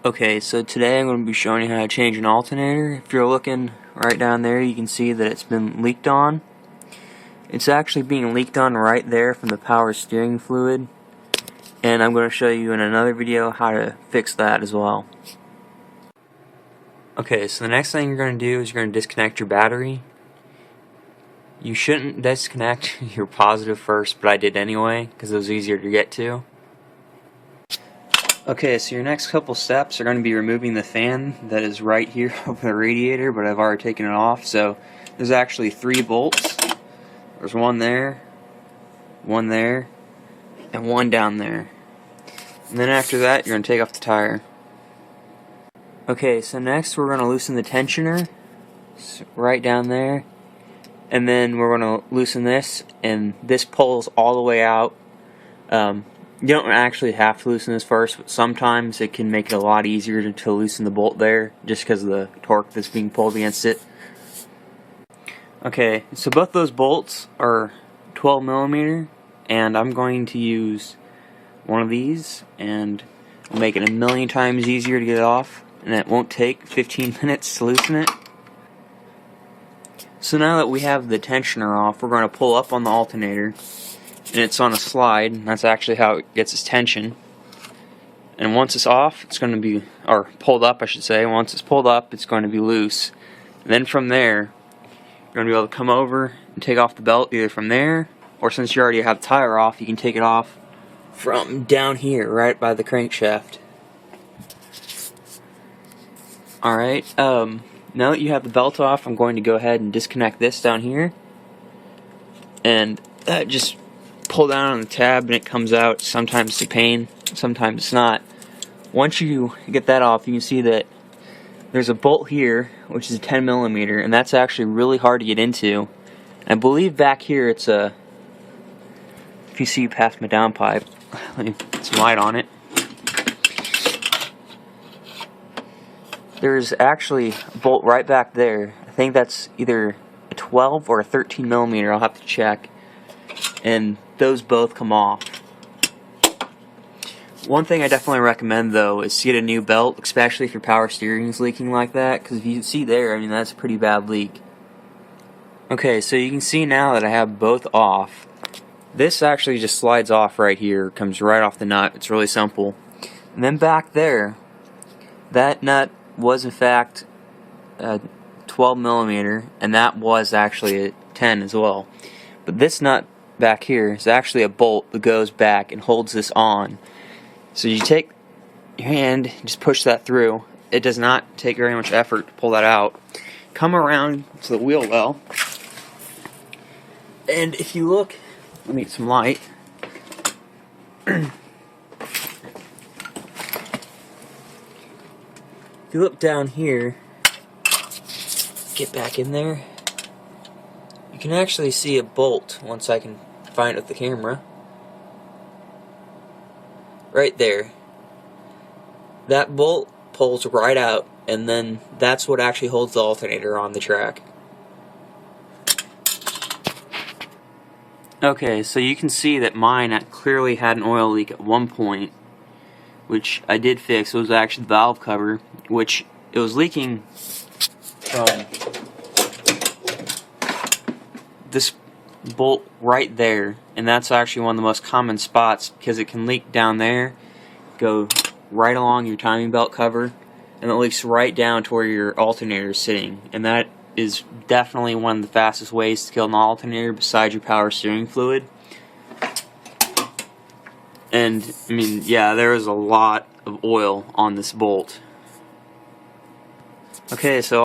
Okay, so today I'm going to be showing you how to change an alternator. If you're looking right down there, you can see that it's been leaked on. It's actually being leaked on right there from the power steering fluid, and I'm going to show you in another video how to fix that as well. Okay, so the next thing you're going to do is you're going to disconnect your battery. You shouldn't disconnect your positive first, but I did anyway because it was easier to get to. Okay, so your next couple steps are going to be removing the fan that is right here over the radiator, but I've already taken it off. So there's actually 3 bolts. There's one there, and one down there. And then after that, you're going to take off the tire. Okay, so next we're going to loosen the tensioner, right down there. And then we're going to loosen this, and this pulls all the way out. You don't actually have to loosen this first, but sometimes it can make it a lot easier to loosen the bolt there, just because of the torque that's being pulled against it. Okay, so both those bolts are 12mm, and I'm going to use one of these, and I'll make it a million times easier to get it off, and it won't take 15 minutes to loosen it. So now that we have the tensioner off, we're going to pull up on the alternator. And it's on a slide, and that's actually how it gets its tension. And once it's off, it's going to be, or pulled up I should say, once it's pulled up, it's going to be loose. And then from there, you're going to be able to come over and take off the belt either from there, or since you already have the tire off, you can take it off from down here, right by the crankshaft. Alright, now that you have the belt off, I'm going to go ahead and disconnect this down here. And just pull down on the tab and it comes out. Sometimes it's a pain, sometimes it's not. Once you get that off, you can see that there's a bolt here, which is a 10mm, and that's actually really hard to get into. I believe back here it's a, if you see past my downpipe, let me put some light on it. There's actually a bolt right back there. I think that's either a 12 or a 13mm, I'll have to check. And those both come off. One thing I definitely recommend though is to get a new belt, especially if your power steering is leaking like that, because if you see there, I mean that's a pretty bad leak. Okay, so you can see now that I have both off. This actually just slides off right here, comes right off the nut. It's really simple. And then back there, that nut was in fact 12mm, and that was actually a 10 as well. But this nut back here is actually a bolt that goes back and holds this on. So you take your hand, just push that through. It does not take very much effort to pull that out. Come around to the wheel well, and if you look, let me get some light. If you look down here, get back in there, you can actually see a bolt once I can find it with the camera. Right there. That bolt pulls right out, and then that's what actually holds the alternator on the track. Okay, so you can see that mine clearly had an oil leak at one point, which I did fix. It was actually the valve cover, which it was leaking from this bolt right there, and that's actually one of the most common spots because it can leak down there, go right along your timing belt cover, and it leaks right down to where your alternator is sitting. And that is definitely one of the fastest ways to kill an alternator besides your power steering fluid. And I mean, yeah, there is a lot of oil on this bolt. Okay, so